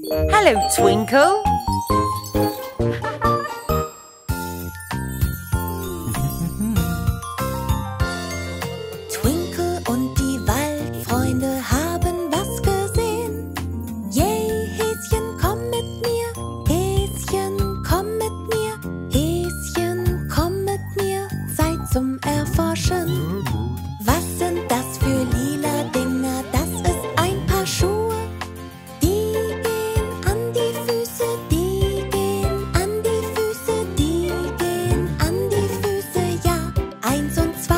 Hello, Twinkle. Twinkle und die Waldfreunde haben was gesehen. Yay, Häschen, komm mit mir. Häschen, komm mit mir. Häschen, komm mit mir. Zeit zum Erforschen. Was sind das für lila Dinger? Das ist ein Paar Schuhe. Die gehen an die Füße, die gehen an die Füße, die gehen an die Füße, ja, 1 und 2.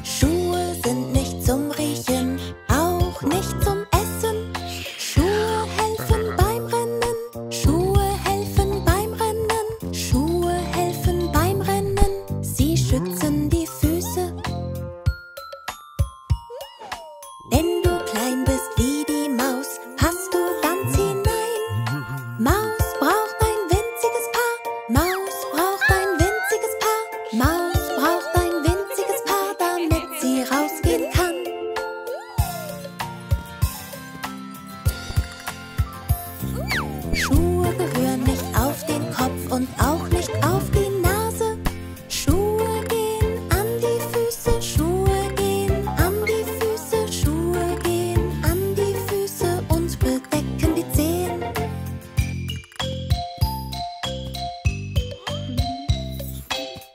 Schuhe sind nicht zum Riechen, auch nicht zum Essen. Schuhe helfen beim Rennen, Schuhe helfen beim Rennen, Schuhe helfen beim Rennen. Sie schützen die Füße. Wenn du klein bist wie die Maus, passt du ganz hinein. Maus braucht ein winziges Paar, Maus braucht ein winziges Paar, Maus braucht ein winziges Paar, damit sie rausgehen kann. Schuhe gehören nicht auf den Kopf und auch nicht auf die Nase. Schuhe gehen an die Füße, Schuhe gehen an die Füße, Schuhe gehen an die Füße und bedecken die Zehen.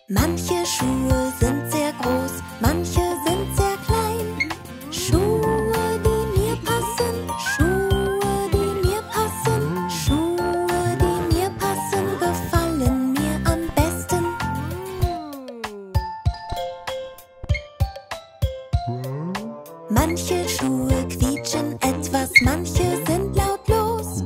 Manche Schuhe sind sehr groß, manche sind sehr klein. Schuhe, die mir passen, Schuhe, die mir passen, Schuhe, die mir passen, gefallen mir am besten. Manche Schuhe quietschen etwas, manche sind lautlos.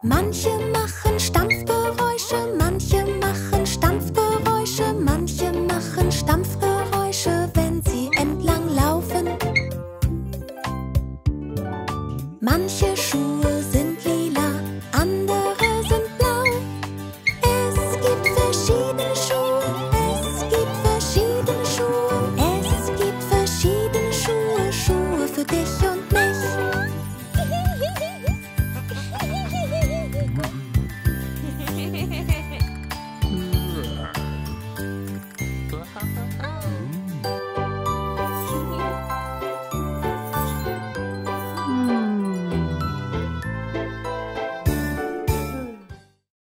Manche machen Stampfgeräusche, manche machen Stampfgeräusche, manche machen Stampfgeräusche, wenn sie entlang laufen. Manche